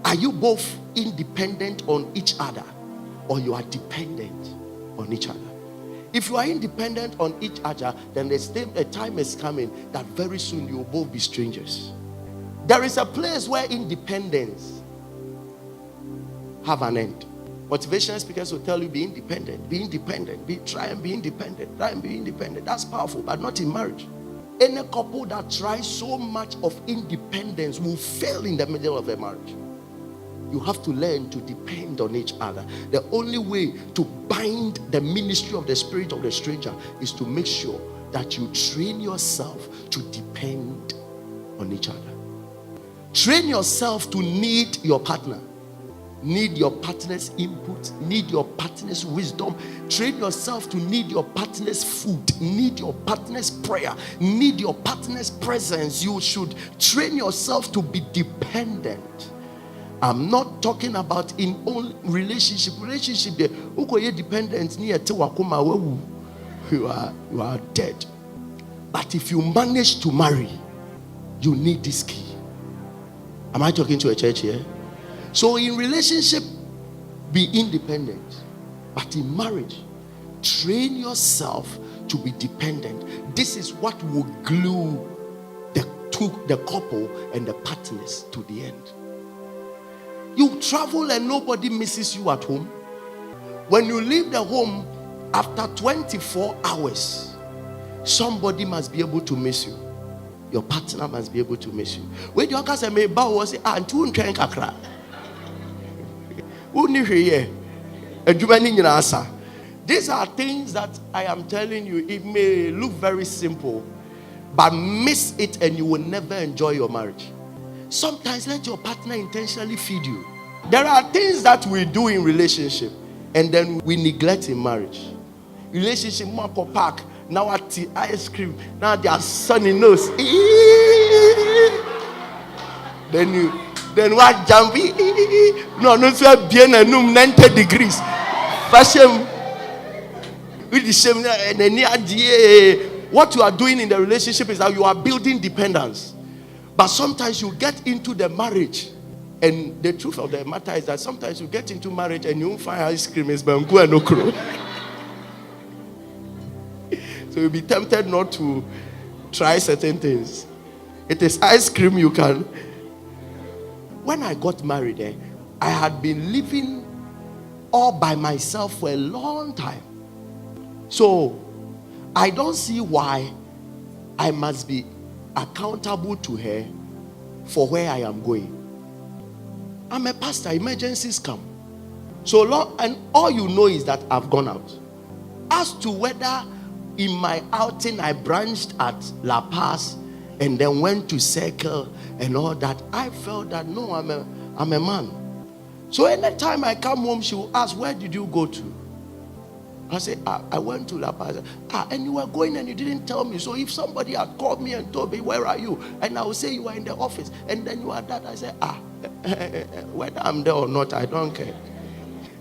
Are you both independent on each other, or you are dependent on each other? If you are independent on each other, then a time is coming that very soon you will both be strangers. There is a place where independence have an end. Motivational speakers will tell you, be independent, try and be independent. That's powerful, but not in marriage. Any couple that tries so much of independence will fail in the middle of a marriage. You have to learn to depend on each other. The only way to bind the ministry of the spirit of the stranger is to make sure that you train yourself to depend on each other. Train yourself to need your partner. Need your partner's input, need your partner's wisdom. Train yourself to need your partner's food, need your partner's prayer, need your partner's presence. You should train yourself to be dependent. I'm not talking about in all relationship there. Dependent you are dead. But if you manage to marry, you need this key. Am I talking to a church here? So in relationship, be independent. But in marriage, train yourself to be dependent. This is what will glue the couple and the partners to the end. You travel and nobody misses you at home. When you leave the home after 24 hours, somebody must be able to miss you. Your partner must be able to miss you. When you say, "Me ba was say, ah, ntu ntwen kakra." These are things that I am telling you. It may look very simple, but miss it and you will never enjoy your marriage. Sometimes let your partner intentionally feed you. There are things that we do in relationship and then we neglect in marriage. Relationship, Marco Park, now at the ice cream, now they are sunny nose. Then what jumpy? No, so bien and 90 degrees. Fashion with the same and then what you are doing in the relationship is that you are building dependence. But sometimes you get into the marriage, and the truth of the matter is that sometimes you get into marriage and you won't find ice cream is bangu and okro. So you'll be tempted not to try certain things. It is ice cream you can. When I got married, I had been living all by myself for a long time. So I don't see why I must be accountable to her for where I am going. I'm a pastor, emergencies come. So long, and all you know is that I've gone out. As to whether in my outing I branched at La Paz and then went to Circle and all that, I felt that no, I'm a man. So anytime I come home, she will ask, "Where did you go to?" I say, "I went to La Paz." And you were going and you didn't tell me. So if somebody had called me and told me, "Where are you?" And I will say, "You were in the office." And then you are that. I say, whether I'm there or not, I don't care.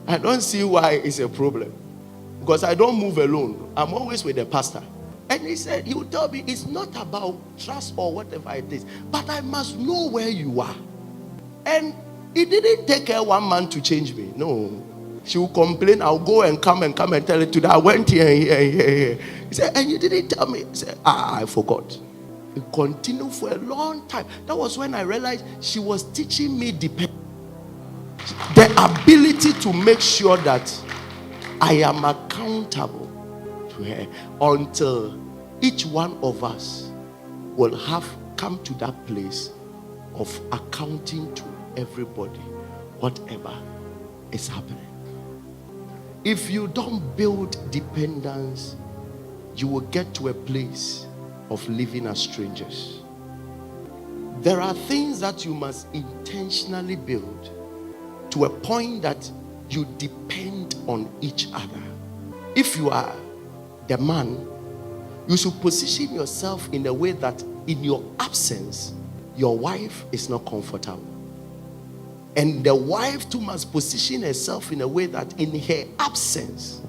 I don't see why it's a problem. Because I don't move alone. I'm always with the pastor. And he said, he would tell me, it's not about trust or whatever it is, but I must know where you are. And it didn't take her 1 month to change me. No. She will complain. I'll go and come and tell her today I went here and here and here. He said, "And you didn't tell me." He said, "I forgot." It continued for a long time. That was when I realized she was teaching me the ability to make sure that I am accountable to her, until each one of us will have come to that place of accounting to everybody whatever is happening. If you don't build dependence, you will get to a place of living as strangers. There are things that you must intentionally build to a point that you depend on each other. If you are the man, you should position yourself in a way that in your absence, your wife is not comfortable. And the wife too must position herself in a way that in her absence,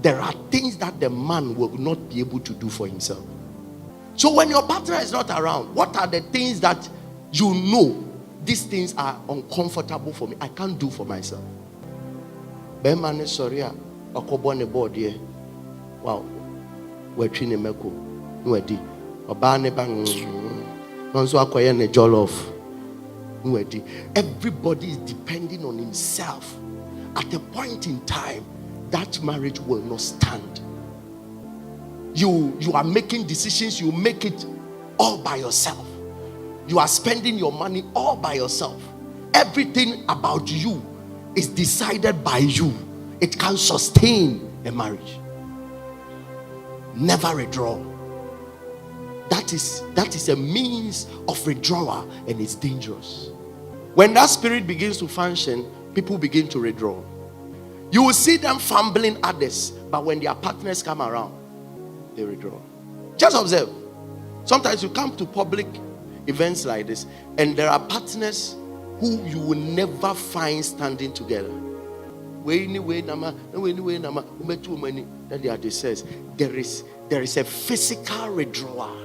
there are things that the man will not be able to do for himself. So when your partner is not around, what are the things that you know these things are uncomfortable for me. I can't do for myself. Bemane sorry okobo ne board here. Wow. We twine meko. Nwedi. Oba ne bang. Nonso akoye ne jollof. Nwedi. Everybody is depending on himself. At a point in time, that marriage will not stand. You are making decisions, you make it all by yourself. You are spending your money all by yourself. Everything about you is decided by you. It can sustain a marriage. Never withdraw. That is a means of withdrawal, and it's dangerous. When that spirit begins to function, people begin to withdraw. You will see them fumbling others, but when their partners come around, they withdraw. Just observe. Sometimes you come to public events like this, and there are partners who you will never find standing together. There is a physical withdrawal.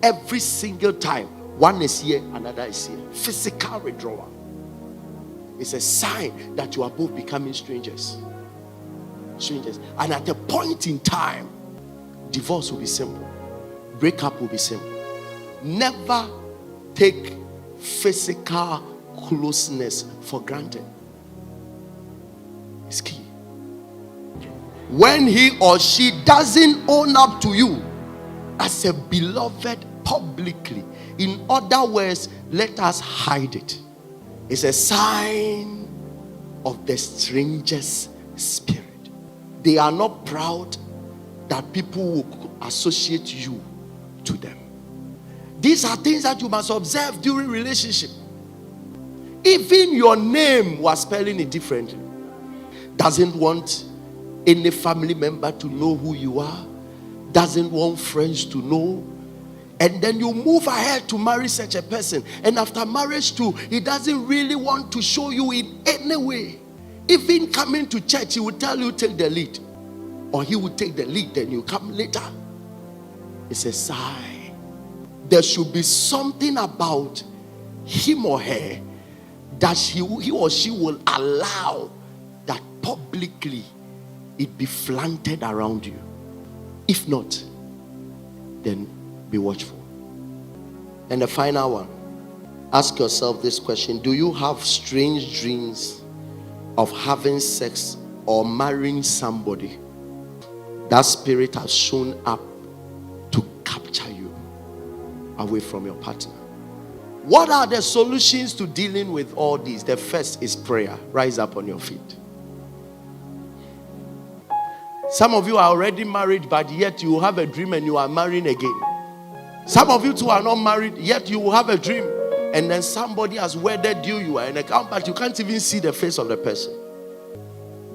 Every single time, one is here, another is here. Physical withdrawal. It's a sign that you are both becoming strangers. And at a point in time, divorce will be simple. Breakup will be simple. Never take physical closeness for granted. It's key. When he or she doesn't own up to you as a beloved publicly, in other words, let us hide it. It's a sign of the stranger's spirit. They are not proud that people will associate you to them. These are things that you must observe during relationship. Even your name was spelling it differently. Doesn't want any family member to know who you are. Doesn't want friends to know. And then you move ahead to marry such a person. And after marriage too, he doesn't really want to show you in any way. Even coming to church, he will tell you take the lead. Or he will take the lead, then you come later. It's a sign. There should be something about him or her that he or she will allow that publicly it be flaunted around you. If not, then be watchful. And the final one, ask yourself this question: do you have strange dreams of having sex or marrying somebody? That spirit has shown up to capture you away from your partner. What are the solutions to dealing with all these? The first is prayer. Rise up on your feet. Some of you are already married, but yet you have a dream and you are marrying again. Some of you too are not married, yet you will have a dream, and then somebody has wedded you. You are in a camp, but you can't even see the face of the person.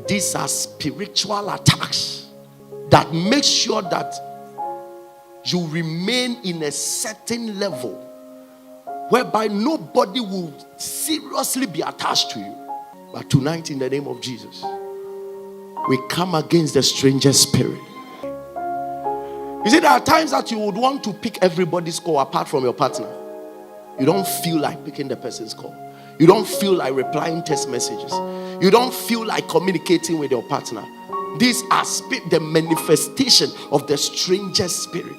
These are spiritual attacks that make sure that you remain in a certain level whereby nobody will seriously be attached to you. But tonight, in the name of Jesus, we come against the stranger spirit. You see, there are times that you would want to pick everybody's call apart from your partner. You don't feel like picking the person's call. You don't feel like replying text messages. You don't feel like communicating with your partner. These are the manifestation of the stranger spirit.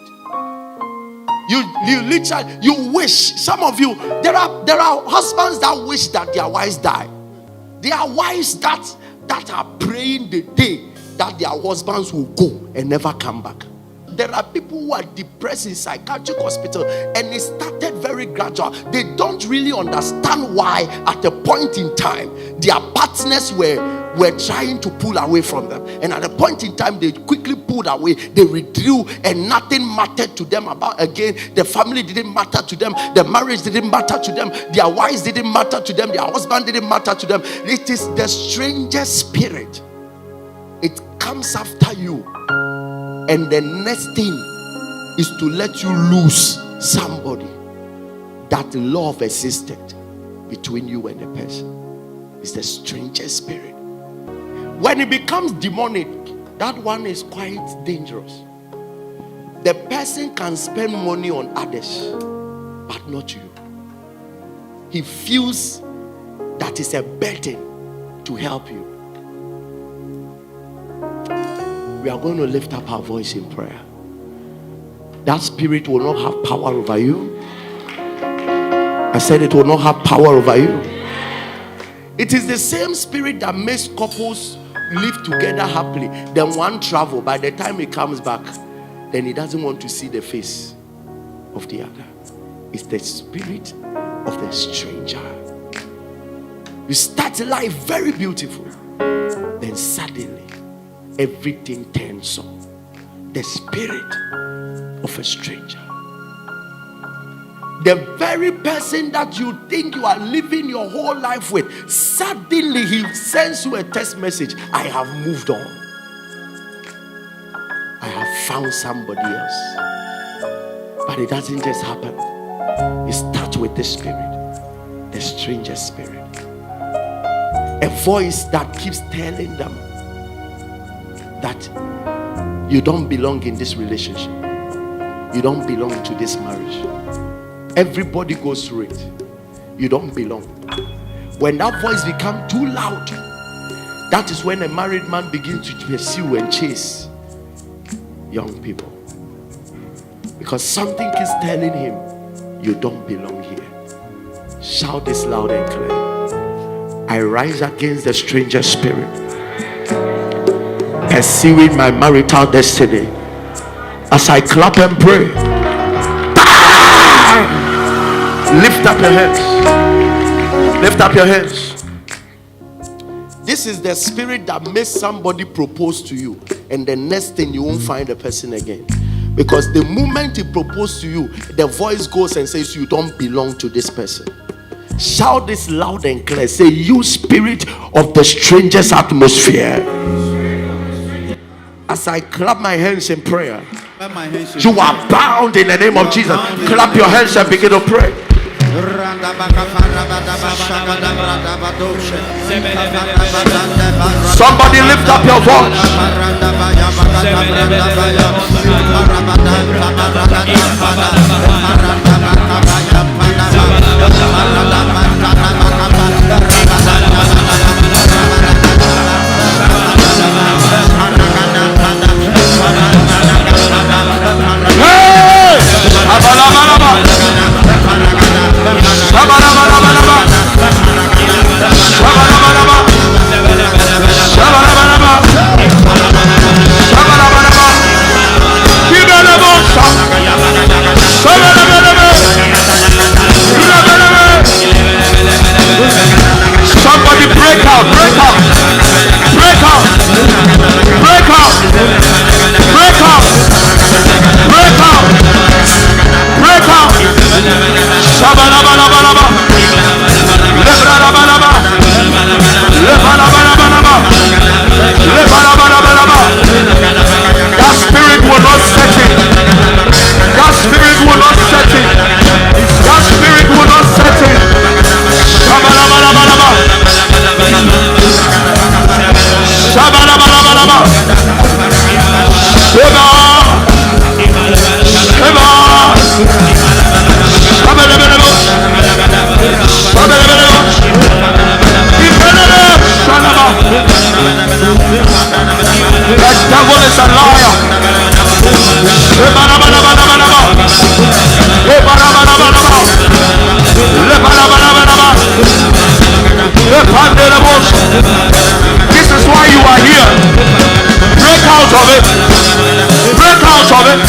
You literally, you wish. Some of you, there are husbands that wish that their wives die. There are wives that are praying the day that their husbands will go and never come back. There are people who are depressed in psychiatric hospital, and it started very gradual. They don't really understand why at a point in time their partners were trying to pull away from them, and at a point in time they quickly pulled away. They withdrew, and nothing mattered to them about again. The family didn't matter to them. The marriage didn't matter to them. Their wives didn't matter to them. Their husband didn't matter to them. It is the stranger spirit. It comes after you. And the next thing is to let you lose somebody that love existed between you and the person. It's the stranger spirit. When it becomes demonic, that one is quite dangerous. The person can spend money on others, but not you. he feels that is a burden to help you. We are going to lift up our voice in prayer. That spirit will not have power over you. I said it will not have power over you. It is the same spirit that makes couples live together happily. Then one travel, by the time he comes back, then he doesn't want to see the face of the other. It's the spirit of the stranger. You start life very beautiful, then suddenly everything turns on. The spirit of a stranger. The very person that you think you are living your whole life with, suddenly he sends you a text message. I have moved on. I have found somebody else. But it doesn't just happen. It starts with the spirit, the stranger spirit. A voice that keeps telling them that you don't belong in this relationship. You don't belong to this marriage. Everybody goes through it. You don't belong. When that voice becomes too loud, that is when a married man begins to pursue and chase young people. Because something is telling him, you don't belong here. Shout this loud and clear. I rise against the stranger spirit, pursuing my marital destiny. As I clap and pray, lift up your hands. Lift up your hands. This is the spirit that makes somebody propose to you, and the next thing you won't find the person again. Because the moment he proposes to you, the voice goes and says you don't belong to this person. Shout this loud and clear. Say, you spirit of the stranger's atmosphere. As I clap my hands in prayer, you are bound in the name of Jesus. Clap your hands and begin to pray. Somebody lift up your voice. Somebody break out, break out, break out, break out, break out, break out, break out. Shabalabalaba, lebalabalaba, lebalabalaba, lebalabalaba. That spirit will not set in. That spirit will not set in. That spirit will not set in. Shabalabalaba, shabalabalaba, sheba, sheba, shabalabalaba, shabalabalaba, shabalabalaba. The devil is a liar. This is why you are here. Break out of it. Break out of it.